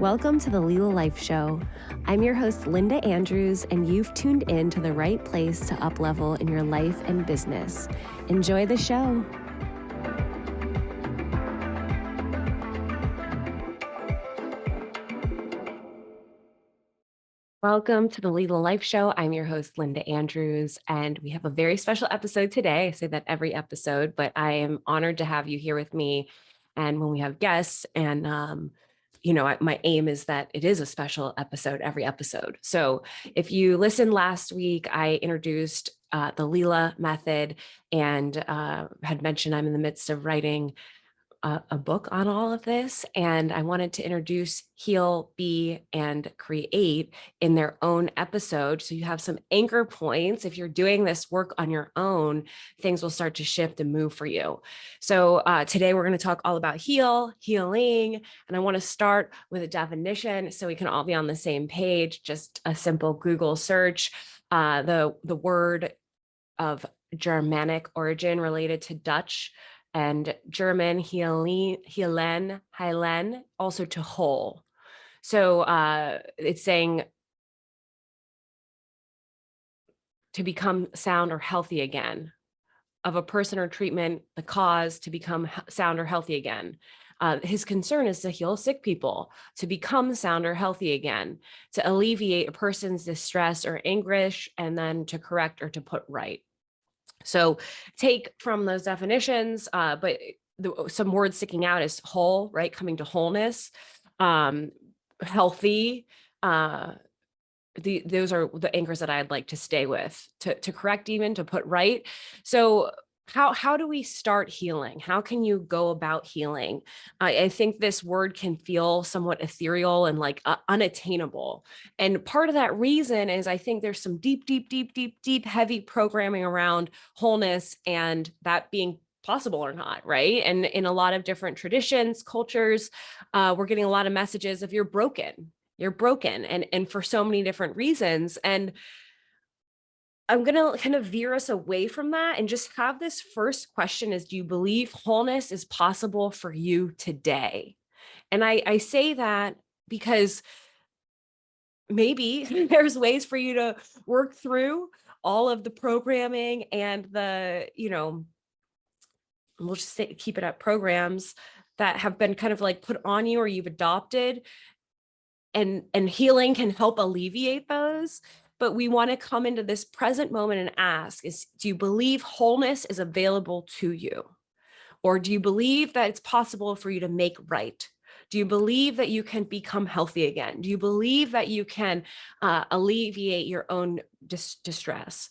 Welcome to the Lila Life Show. I'm your host, Linda Andrews, and you've tuned in to the right place to up-level in your life and business. Enjoy the show. Welcome to the Lila Life Show. I'm your host, Linda Andrews, and we have a very special episode today. I say that every episode, but I am honored to have you here with me. And when we have guests, and my aim is that it is a special episode every episode. So if you listened last week, I introduced the Lila method and had mentioned I'm in the midst of writing a book on all of this. And I wanted to introduce Heal, Be, and Create in their own episode. So you have some anchor points. If you're doing this work on your own, things will start to shift and move for you. So today we're going to talk all about healing. And I want to start with a definition so we can all be on the same page. Just a simple Google search. The word of Germanic origin related to Dutch and German, heilen, also to whole. So it's saying to become sound or healthy again, of a person or treatment, the cause to become sound or healthy again. His concern is to heal sick people, to become sound or healthy again, to alleviate a person's distress or anguish, and then to correct or to put right. So take from those definitions, but some words sticking out is whole, right? Coming to wholeness, healthy. Those are the anchors that I'd like to stay with, to correct, even to put right. So how do we start healing? How can you go about healing? I think this word can feel somewhat ethereal and like unattainable. And part of that reason is I think there's some deep, heavy programming around wholeness and that being possible or not, right? And in a lot of different traditions, cultures, we're getting a lot of messages of you're broken, and for so many different reasons. And I'm going to kind of veer us away from that and just have this first question is, do you believe wholeness is possible for you today? And I say that because maybe there's ways for you to work through all of the programming and the, we'll just keep it at programs that have been kind of like put on you or you've adopted, and healing can help alleviate those. But we want to come into this present moment and ask do you believe wholeness is available to you? Or do you believe that it's possible for you to make right? Do you believe that you can become healthy again? Do you believe that you can alleviate your own distress?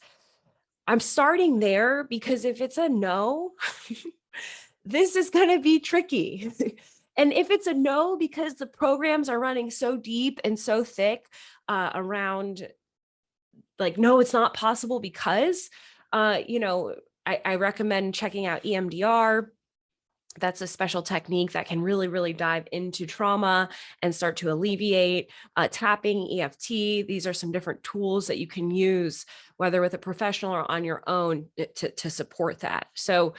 I'm starting there because if it's a no, this is going to be tricky. And if it's a no, because the programs are running so deep and so thick around like, no, it's not possible because, I recommend checking out EMDR. That's a special technique that can really, really dive into trauma and start to alleviate. Tapping, EFT, these are some different tools that you can use, whether with a professional or on your own, to support that. So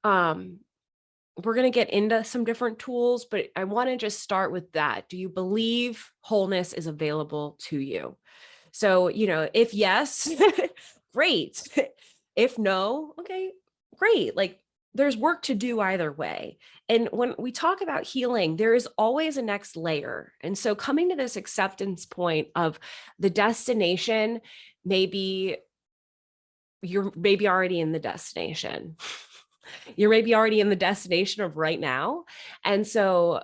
we're going to get into some different tools, but I want to just start with that. Do you believe wholeness is available to you? So, if yes, great. If no, okay, great. Like there's work to do either way. And when we talk about healing, there is always a next layer. And so coming to this acceptance point of the destination, maybe you're already in the destination. You're maybe already in the destination of right now. And so,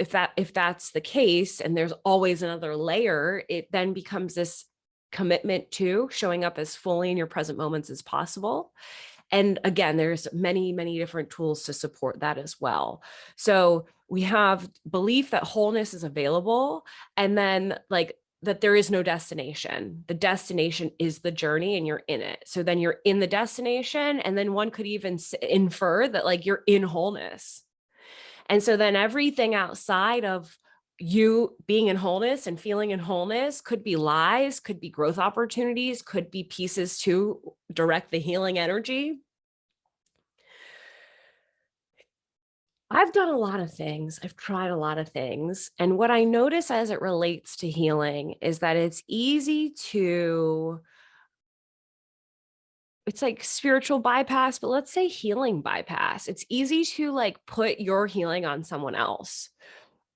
if that's the case, and there's always another layer, it then becomes this commitment to showing up as fully in your present moments as possible. And again, there's many, many different tools to support that as well. So we have belief that wholeness is available, and then like that there is no destination. The destination is the journey and you're in it. So then you're in the destination, and then one could even infer that like you're in wholeness. And so then everything outside of you being in wholeness and feeling in wholeness could be lies, could be growth opportunities, could be pieces to direct the healing energy. I've done a lot of things. I've tried a lot of things. And what I notice as it relates to healing is that it's easy to, it's like spiritual bypass, but let's say healing bypass. It's easy to like put your healing on someone else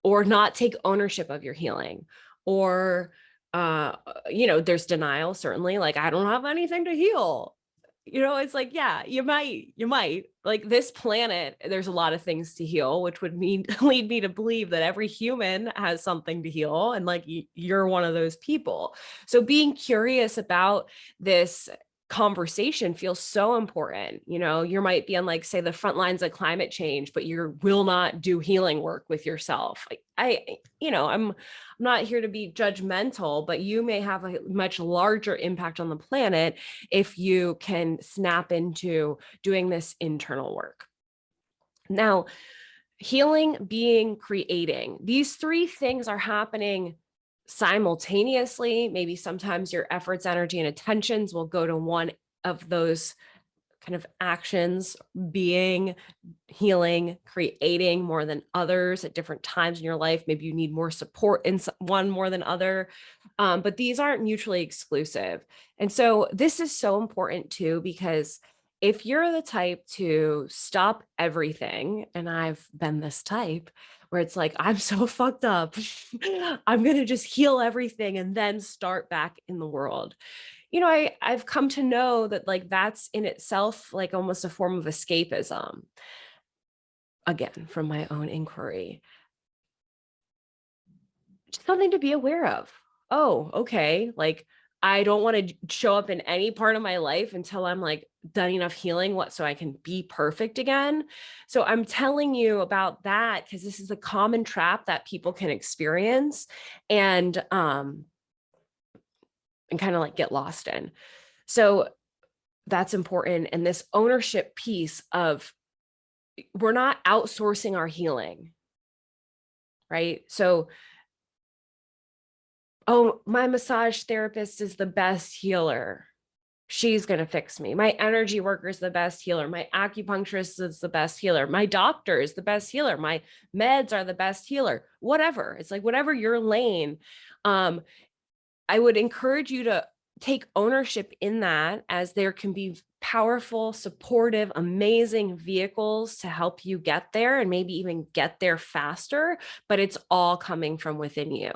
or not take ownership of your healing. Or, there's denial, certainly. Like, I don't have anything to heal. It's like, yeah, you might like this planet. There's a lot of things to heal, which would mean lead me to believe that every human has something to heal. And like, you're one of those people. So being curious about this conversation feels so important. You might be on, like, say, the front lines of climate change, but you will not do healing work with yourself. I'm not here to be judgmental, but you may have a much larger impact on the planet if you can snap into doing this internal work. Now, healing, being, creating, these three things are happening simultaneously. Maybe sometimes your efforts, energy, and attentions will go to one of those kind of actions: being, healing, creating, more than others at different times in your life. Maybe you need more support in one more than other, but these aren't mutually exclusive. And so this is so important too, because if you're the type to stop everything, and I've been this type where it's like, I'm so fucked up, I'm going to just heal everything and then start back in the world. I've come to know that, like, that's in itself like almost a form of escapism. Again, from my own inquiry, just something to be aware of. Oh, okay. Like, I don't want to show up in any part of my life until I'm like done enough healing so I can be perfect again. So I'm telling you about that because this is a common trap that people can experience and kind of like get lost in. So that's important. And this ownership piece of, we're not outsourcing our healing, right? So, oh, my massage therapist is the best healer. She's going to fix me. My energy worker is the best healer. My acupuncturist is the best healer. My doctor is the best healer. My meds are the best healer. Whatever. It's like, whatever your lane. I would encourage you to take ownership in that, as there can be powerful, supportive, amazing vehicles to help you get there and maybe even get there faster, but it's all coming from within you.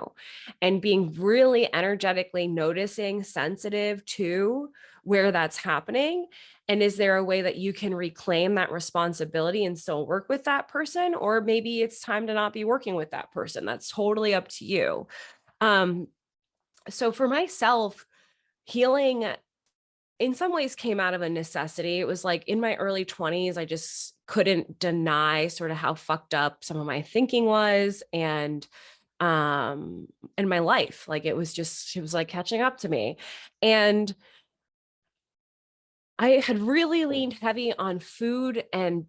And being really energetically noticing, sensitive to where that's happening. And is there a way that you can reclaim that responsibility and still work with that person? Or maybe it's time to not be working with that person. That's totally up to you. So for myself, healing in some ways came out of a necessity. It was like in my early 20s, I just couldn't deny sort of how fucked up some of my thinking was, and in my life. Like, it was like catching up to me. And I had really leaned heavy on food and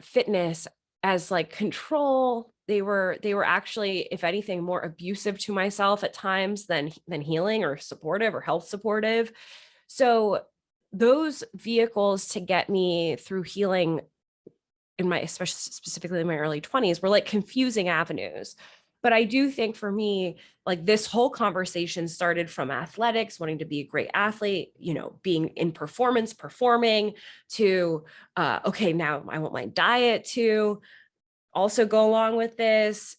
fitness as like control. They were actually, if anything, more abusive to myself at times than healing or supportive or health supportive. So those vehicles to get me through healing in my, especially specifically in my early 20s, were like confusing avenues. But I do think for me, like, this whole conversation started from athletics, wanting to be a great athlete, being in performance, performing, to, okay, now I want my diet to also go along with this.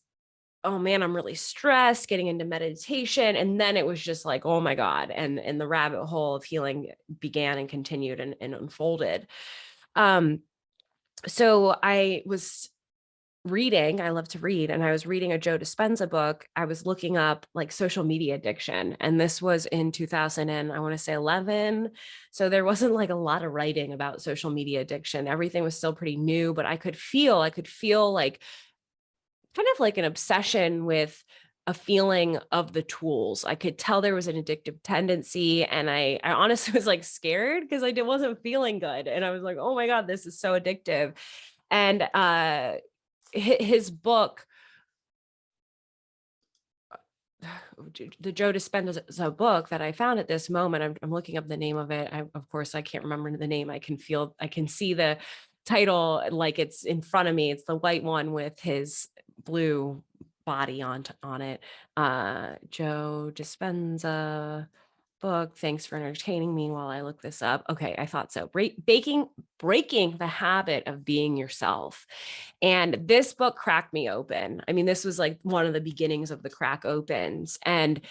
Oh man, I'm really stressed, getting into meditation. And then it was just like, oh my God. And the rabbit hole of healing began and continued and unfolded. So I was reading, I love to read, and I was reading a Joe Dispenza book. I was looking up like social media addiction, and this was in 2000 and I want to say 11. So there wasn't like a lot of writing about social media addiction. Everything was still pretty new, but I could feel like kind of like an obsession with a feeling of the tools. I could tell there was an addictive tendency, and I honestly was like scared because I wasn't feeling good, and I was like, oh my God, this is so addictive. And his book, the Joe Dispenza book that I found at this moment, I'm looking up the name of it. Of course, I can't remember the name. I can see the title like it's in front of me. It's the white one with his blue body on it. Joe Dispenza book. Thanks for entertaining me while I look this up. Okay, I thought so. Breaking the habit of being yourself. And this book cracked me open. I mean, this was like one of the beginnings of the crack opens. And,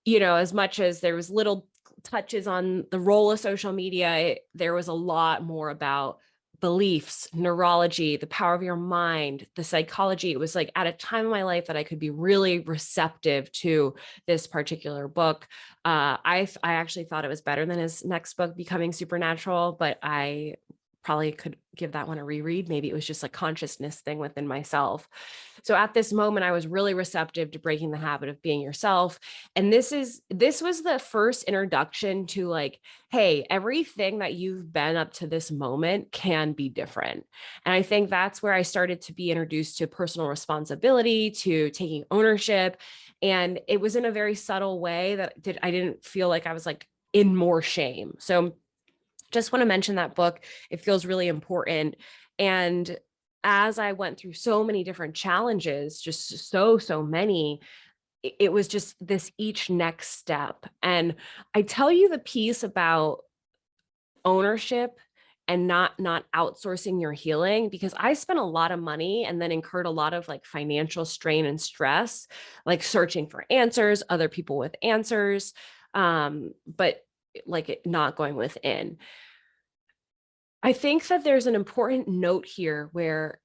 as much as there was little touches on the role of social media, there was a lot more about beliefs, neurology, the power of your mind, the psychology. It was like at a time in my life that I could be really receptive to this particular book. I actually thought it was better than his next book, Becoming Supernatural, but I probably could give that one a reread. Maybe it was just a consciousness thing within myself. So at this moment, I was really receptive to breaking the habit of being yourself. And this was the first introduction to like, hey, everything that you've been up to this moment can be different. And I think that's where I started to be introduced to personal responsibility, to taking ownership. And it was in a very subtle way that I didn't feel like I was like in more shame. So just want to mention that book. It feels really important. And as I went through so many different challenges, just so many, it was just this each next step. And I tell you the piece about ownership and not outsourcing your healing, because I spent a lot of money and then incurred a lot of like financial strain and stress, like searching for answers, other people with answers, but like it not going within. I think that there's an important note here where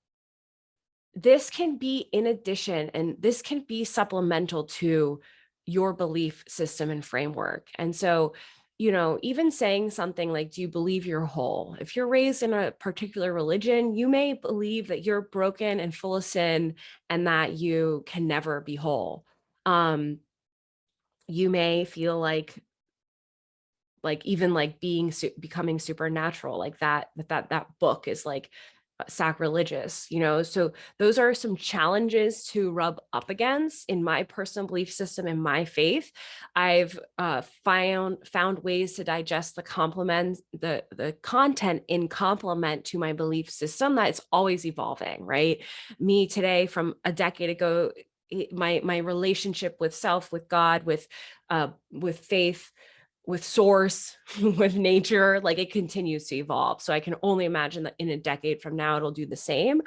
this can be in addition, and this can be supplemental to your belief system and framework. And so, even saying something like, do you believe you're whole? If you're raised in a particular religion, you may believe that you're broken and full of sin and that you can never be whole. You may feel like even like becoming supernatural, like that book is like sacrilegious, so those are some challenges to rub up against in my personal belief system and my faith. I've found ways to digest the content in complement to my belief system that it's always evolving, right? Me today from a decade ago, my relationship with self, with God, with faith, with source, with nature, like it continues to evolve. So I can only imagine that in a decade from now, it'll do the same.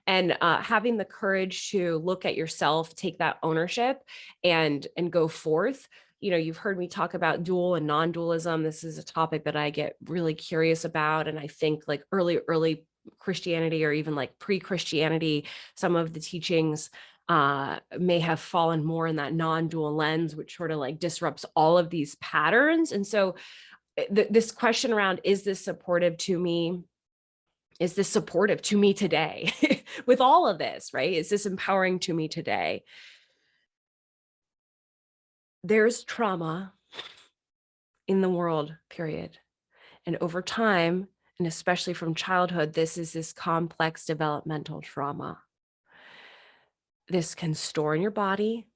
And having the courage to look at yourself, take that ownership and go forth. You've heard me talk about dual and non-dualism. This is a topic that I get really curious about. And I think like early Christianity, or even like pre-Christianity, some of the teachings may have fallen more in that non-dual lens, which sort of like disrupts all of these patterns. And so this question around, is this supportive to me? Is this supportive to me today with all of this, right? Is this empowering to me today? There's trauma in the world, period. And over time, and especially from childhood, this complex developmental trauma. This can store in your body,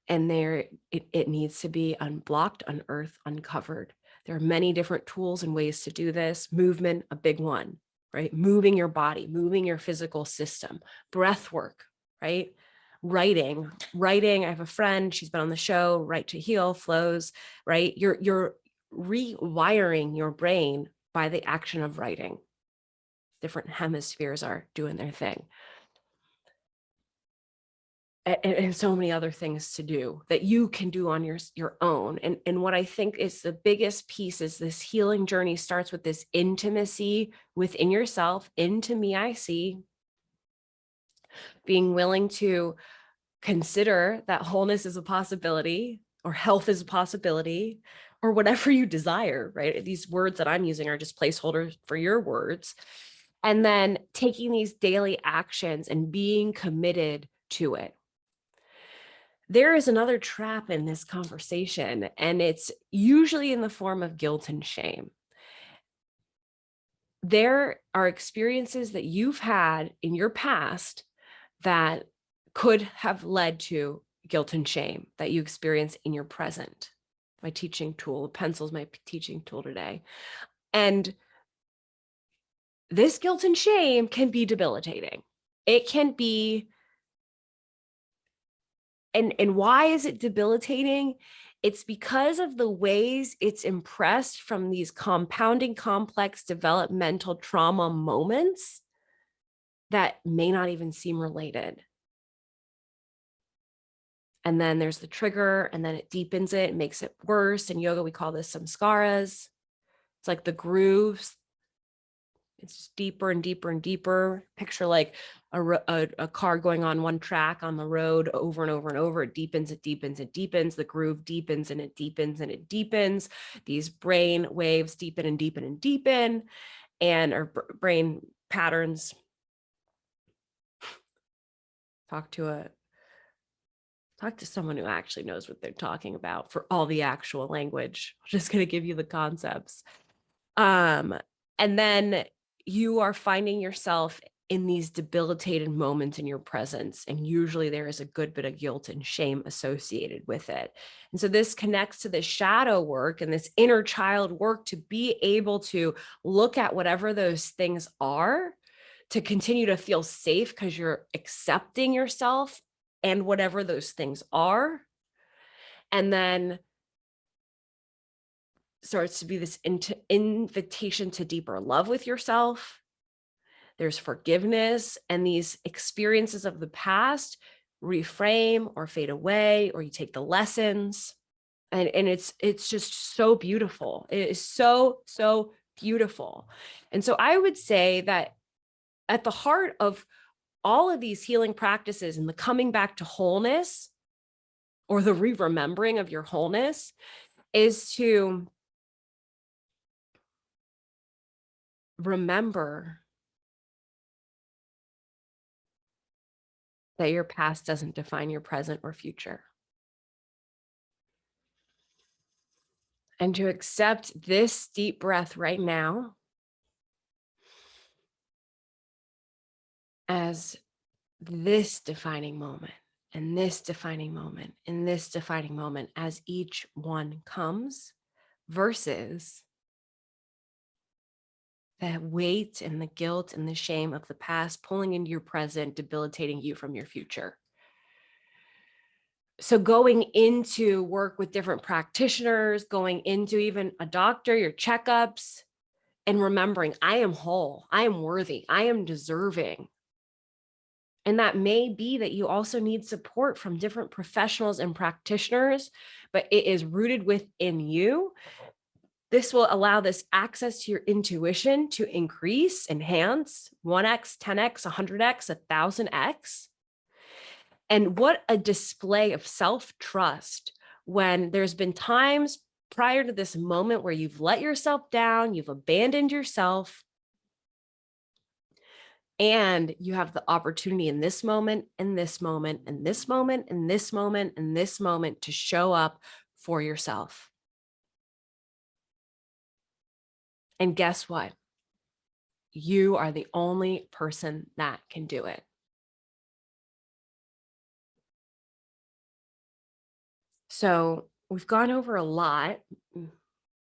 and it needs to be unblocked, unearthed, uncovered. There are many different tools and ways to do this. Movement, a big one, right? Moving your body, moving your physical system, breath work, right? Writing. I have a friend, she's been on the show, Write to Heal, flows, right? You're rewiring your brain by the action of writing. Different hemispheres are doing their thing. And so many other things to do that you can do on your own. And what I think is the biggest piece is this healing journey starts with this intimacy within yourself. Into me, I see. Being willing to consider that wholeness is a possibility, or health is a possibility, or whatever you desire, right? These words that I'm using are just placeholders for your words. And then taking these daily actions and being committed to it. There is another trap in this conversation, and it's usually in the form of guilt and shame. There are experiences that you've had in your past that could have led to guilt and shame that you experience in your present. My teaching tool, pencil's my teaching tool today. And this guilt and shame can be debilitating. It can be, and why is it debilitating? It's because of the ways it's impressed from these compounding complex developmental trauma moments that may not even seem related. And then there's the trigger, and then it deepens it, and makes it worse. In yoga, we call this samskaras. It's like the grooves. It's just deeper and deeper and deeper. Picture like a car going on one track on the road over and over and over. It deepens, it deepens, it deepens. The groove deepens and it deepens and it deepens. These brain waves deepen and deepen and deepen, and our brain patterns. Talk to someone who actually knows what they're talking about for all the actual language. I'm just going to give you the concepts. And then you are finding yourself in these debilitated moments in your presence. And usually there is a good bit of guilt and shame associated with it. And so this connects to the shadow work and this inner child work to be able to look at whatever those things are, to continue to feel safe because you're accepting yourself and whatever those things are. And then starts to be this invitation to deeper love with yourself. There's forgiveness, and these experiences of the past reframe or fade away, or you take the lessons. And it's just so beautiful. It is so, so beautiful. And so I would say that at the heart of all of these healing practices and the coming back to wholeness, or the re-remembering of your wholeness, is to remember that your past doesn't define your present or future. And to accept this deep breath right now as this defining moment, and this defining moment, and this defining moment as each one comes, versus the weight and the guilt and the shame of the past pulling into your present, debilitating you from your future. So going into work with different practitioners, going into even a doctor, your checkups, and remembering, I am whole, I am worthy, I am deserving. And that may be that you also need support from different professionals and practitioners, but it is rooted within you. This will allow this access to your intuition to increase, enhance 1x, 10x, 100x, 1000x. And what a display of self-trust when there's been times prior to this moment where you've let yourself down, you've abandoned yourself, and you have the opportunity in this moment, in this moment, in this moment, in this moment, in this moment to show up for yourself. And guess what? You are the only person that can do it. So we've gone over a lot.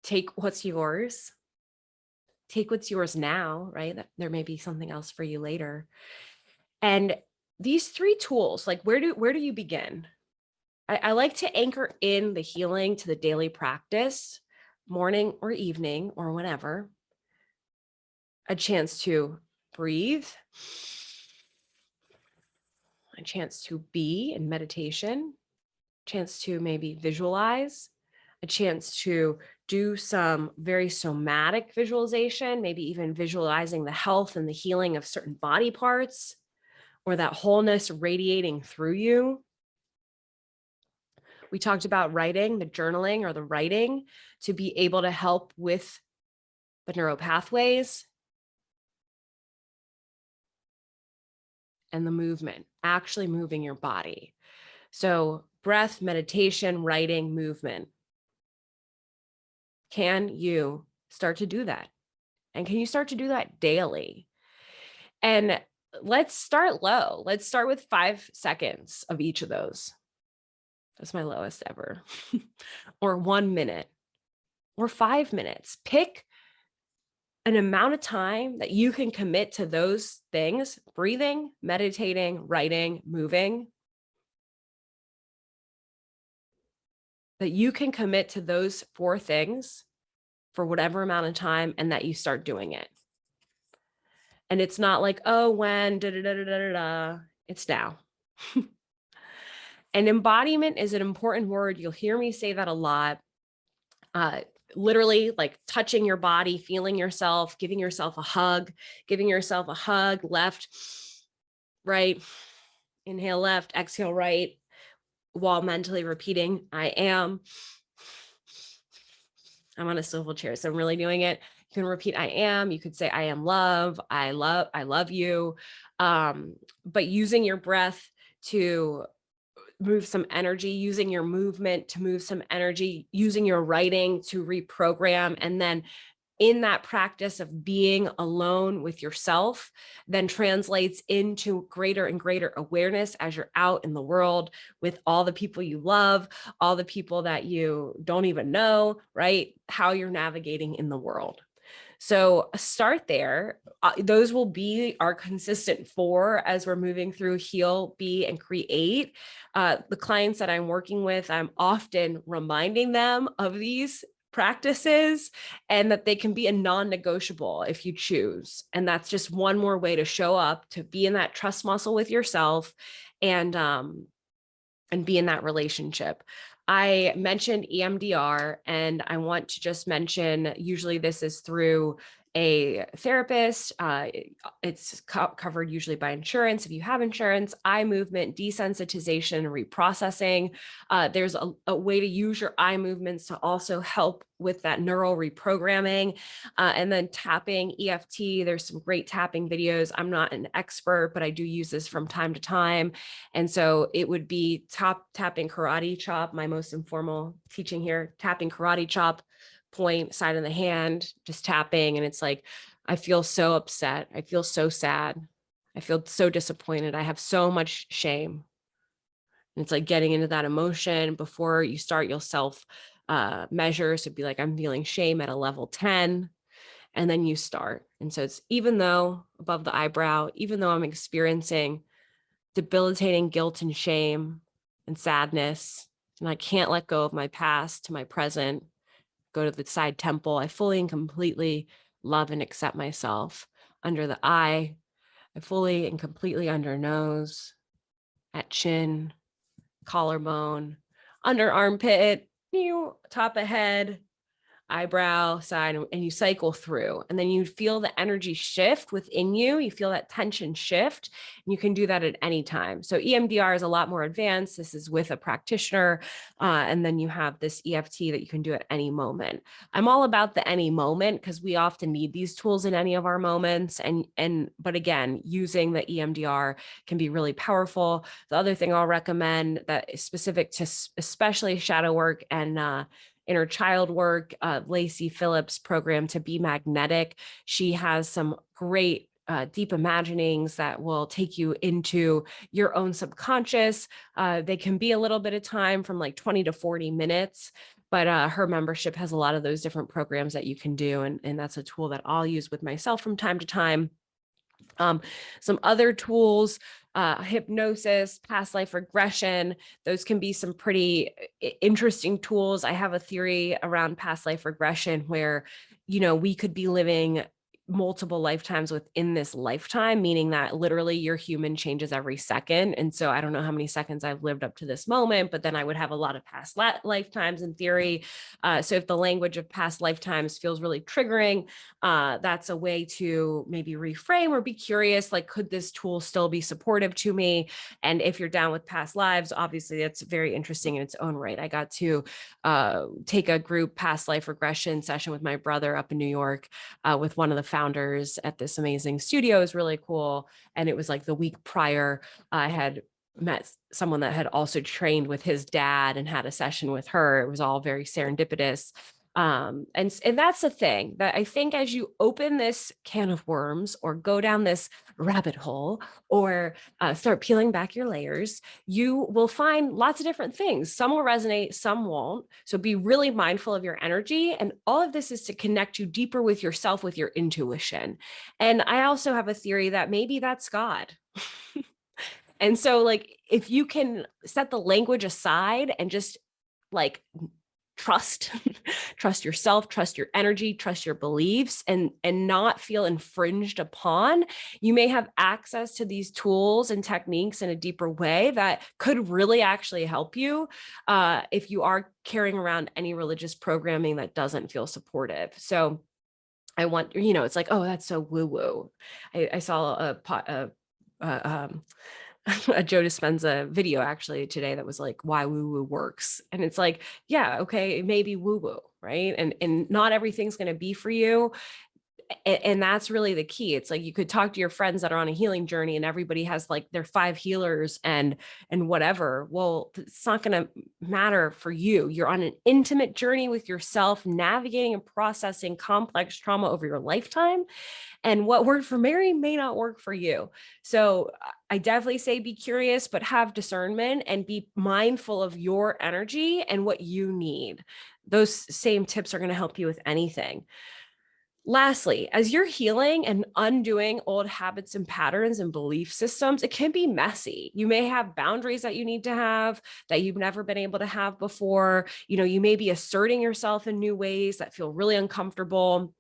Take what's yours. Take what's yours now, right? There may be something else for you later. And these three tools, like where do you begin? I like to anchor in the healing to the daily practice, morning or evening or whenever. A chance to breathe, a chance to be in meditation, a chance to maybe visualize, a chance to do some very somatic visualization, maybe even visualizing the health and the healing of certain body parts, or that wholeness radiating through you. We talked about writing, the journaling or the writing to be able to help with the neural pathways and the movement, actually moving your body. So breath, meditation, writing, movement. Can you start to do that? And can you start to do that daily? And let's start low. Let's start with 5 seconds of each of those. That's my lowest ever. Or 1 minute or 5 minutes. Pick an amount of time that you can commit to those things, breathing, meditating, writing, moving, that you can commit to those 4 things for whatever amount of time and that you start doing it. And it's not like, oh, when, da, da, da, da, da, da. It's now. And embodiment is an important word. You'll hear me say that a lot. Literally like touching your body, feeling yourself, giving yourself a hug, left, right, inhale left, exhale right, while mentally repeating, I'm on a swivel chair, so I'm really doing it. You can repeat, I am, you could say, I am love, I love you. But using your breath to move some energy, using your movement to move some energy, using your writing to reprogram. And then in that practice of being alone with yourself, then translates into greater and greater awareness as you're out in the world with all the people you love, all the people that you don't even know, right? How you're navigating in the world. So start there. Those will be our consistent 4 as we're moving through heal, be, and create. The clients that I'm working with, I'm often reminding them of these practices and that they can be a non-negotiable if you choose. And that's just one more way to show up, to be in that trust muscle with yourself and be in that relationship. I mentioned EMDR, and I want to just mention, usually this is through a therapist. It's covered usually by insurance. If you have insurance, eye movement, desensitization, reprocessing. There's a way to use your eye movements to also help with that neural reprogramming, and then tapping, EFT. There's some great tapping videos. I'm not an expert, but I do use this from time to time. And so it would be tapping karate chop, my most informal teaching here, tapping karate chop, point, side of the hand, just tapping. And it's like, I feel so upset. I feel so sad. I feel so disappointed. I have so much shame. And it's like getting into that emotion. Before you start, you'll self measure. So it'd be like, I'm feeling shame at a level 10. And then you start. And so it's, even though above the eyebrow, even though I'm experiencing debilitating guilt and shame and sadness, and I can't let go of my past to my present, go to the side temple, I fully and completely love and accept myself. Under the eye, I fully and completely under nose, at chin, collarbone, under armpit, top of head, eyebrow, side, and you cycle through, and then you feel the energy shift within you. You feel that tension shift, and you can do that at any time. So EMDR is a lot more advanced. This is with a practitioner. And then you have this EFT that you can do at any moment. I'm all about the any moment because we often need these tools in any of our moments. But again, using the EMDR can be really powerful. The other thing I'll recommend that is specific to especially shadow work and inner child work, Lacey Phillips' program, To Be Magnetic. She has some great deep imaginings that will take you into your own subconscious. They can be a little bit of time, from like 20 to 40 minutes, but her membership has a lot of those different programs that you can do. And that's a tool that I'll use with myself from time to time. Some other tools, hypnosis, past life regression, those can be some pretty interesting tools. I have a theory around past life regression where, we could be living multiple lifetimes within this lifetime, meaning that literally your human changes every second. And so I don't know how many seconds I've lived up to this moment, but then I would have a lot of past lifetimes in theory. So if the language of past lifetimes feels really triggering, that's a way to maybe reframe or be curious, like, could this tool still be supportive to me? And if you're down with past lives, obviously that's very interesting in its own right. I got to take a group past life regression session with my brother up in New York with one of the founders at this amazing studio. It was really cool. And it was like the week prior, I had met someone that had also trained with his dad and had a session with her. It was all very serendipitous. And that's the thing that I think as you open this can of worms or go down this rabbit hole or start peeling back your layers, you will find lots of different things. Some will resonate, some won't. So be really mindful of your energy. And all of this is to connect you deeper with yourself, with your intuition. And I also have a theory that maybe that's God. And so like, if you can set the language aside and just like trust trust yourself, trust your energy, trust your beliefs, and not feel infringed upon, you may have access to these tools and techniques in a deeper way that could really actually help you if you are carrying around any religious programming that doesn't feel supportive. So I want, it's like, oh, that's so woo woo. I saw a Joe Dispenza video actually today that was like why woo woo works. And it's like, yeah, okay, it may be woo woo, right? And not everything's going to be for you. And that's really the key. It's like you could talk to your friends that are on a healing journey and everybody has like their 5 healers and whatever. Well, it's not going to matter for you. You're on an intimate journey with yourself, navigating and processing complex trauma over your lifetime. And what worked for Mary may not work for you. So I definitely say be curious, but have discernment and be mindful of your energy and what you need. Those same tips are going to help you with anything. Lastly, as you're healing and undoing old habits and patterns and belief systems, it can be messy. You may have boundaries that you need to have that you've never been able to have before. You may be asserting yourself in new ways that feel really uncomfortable.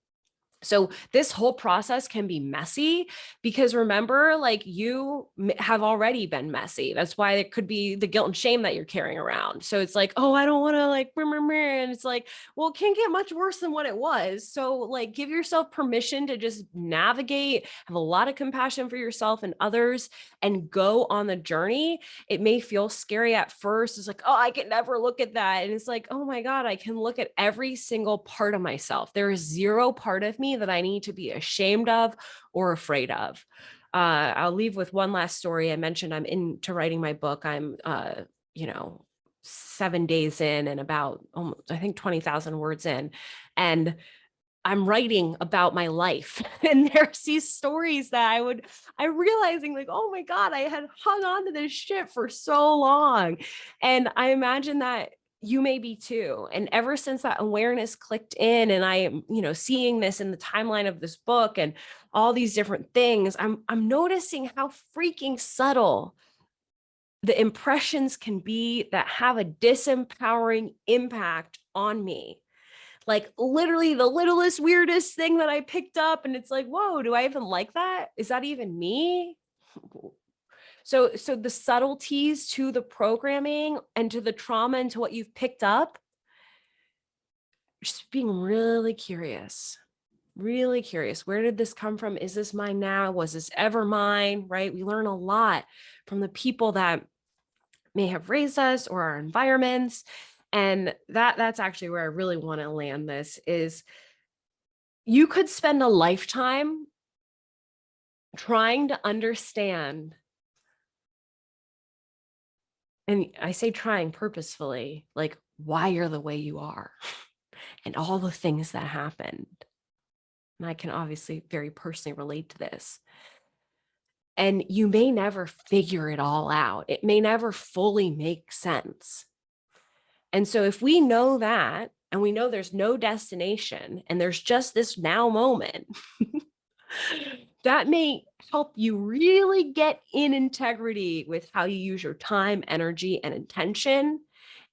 So this whole process can be messy because remember, like you have already been messy. That's why it could be the guilt and shame that you're carrying around. So it's like, oh, I don't want to like, and it's like, well, it can't get much worse than what it was. So like give yourself permission to just navigate, have a lot of compassion for yourself and others and go on the journey. It may feel scary at first. It's like, oh, I can never look at that. And it's like, oh my God, I can look at every single part of myself. There is zero part of me that I need to be ashamed of or afraid of. I'll leave with one last story. I mentioned I'm into writing my book. I'm, 7 days in and about almost, I think 20,000 words in, and I'm writing about my life. And there's these stories that I'm realizing like, oh my God, I had hung on to this shit for so long. And I imagine that you may be too. And ever since that awareness clicked in and I am, seeing this in the timeline of this book and all these different things, I'm noticing how freaking subtle the impressions can be that have a disempowering impact on me. Like literally the littlest, weirdest thing that I picked up. And it's like, whoa, do I even like that? Is that even me? So the subtleties to the programming and to the trauma and to what you've picked up, just being really curious. Really curious. Where did this come from? Is this mine now? Was this ever mine? Right? We learn a lot from the people that may have raised us or our environments. And that's actually where I really want to land this is you could spend a lifetime trying to understand. And I say trying purposefully, like why you're the way you are and all the things that happened. And I can obviously very personally relate to this. And you may never figure it all out. It may never fully make sense. And so if we know that, and we know there's no destination and there's just this now moment, that may help you really get in integrity with how you use your time, energy, and intention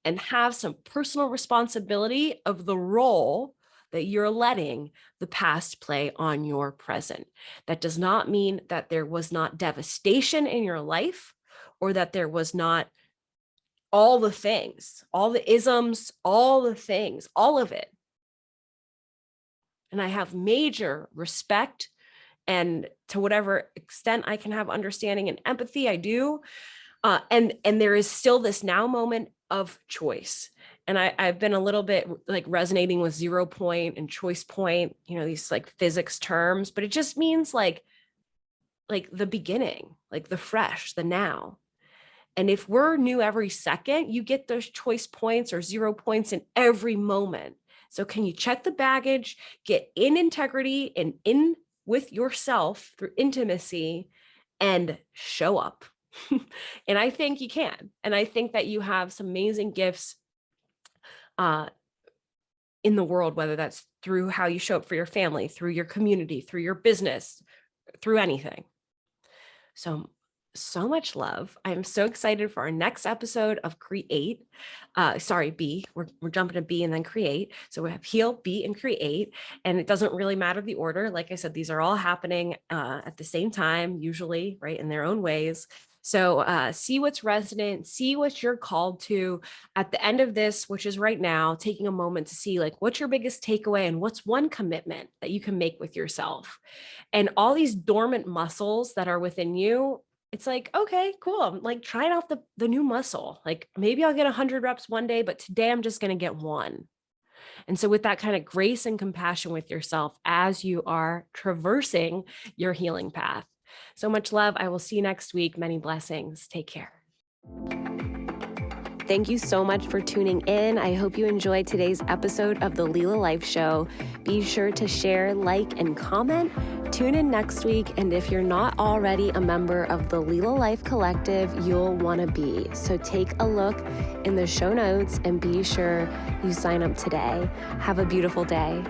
and have some personal responsibility of the role that you're letting the past play on your present. That does not mean that there was not devastation in your life or that there was not all the things, all the isms, all the things, all of it. And I have major respect, and to whatever extent I can have understanding and empathy, I do. And there is still this now moment of choice. And I've been a little bit like resonating with 0 point and choice point, these like physics terms, but it just means like the beginning, like the fresh, the now. And if we're new every second, you get those choice points or 0 points in every moment. So can you check the baggage, get in integrity and in with yourself through intimacy and show up? And I think you can. And I think that you have some amazing gifts in the world, whether that's through how you show up for your family, through your community, through your business, through anything. So much love. I'm so excited for our next episode of Create. B. We're jumping to B and then Create. So we have Heal, Be, and Create. And it doesn't really matter the order. Like I said, these are all happening at the same time, usually, right, in their own ways. So see what's resonant, see what you're called to at the end of this, which is right now, taking a moment to see like, what's your biggest takeaway and what's one commitment that you can make with yourself? And all these dormant muscles that are within you, it's like, okay, cool. I'm like trying out the new muscle. Like maybe I'll get 100 reps one day, but today I'm just going to get one. And so with that kind of grace and compassion with yourself as you are traversing your healing path. So much love. I will see you next week. Many blessings. Take care. Thank you so much for tuning in. I hope you enjoyed today's episode of the Lila Life Show. Be sure to share, like, and comment. Tune in next week. And if you're not already a member of the Lila Life Collective, you'll want to be. So take a look in the show notes and be sure you sign up today. Have a beautiful day.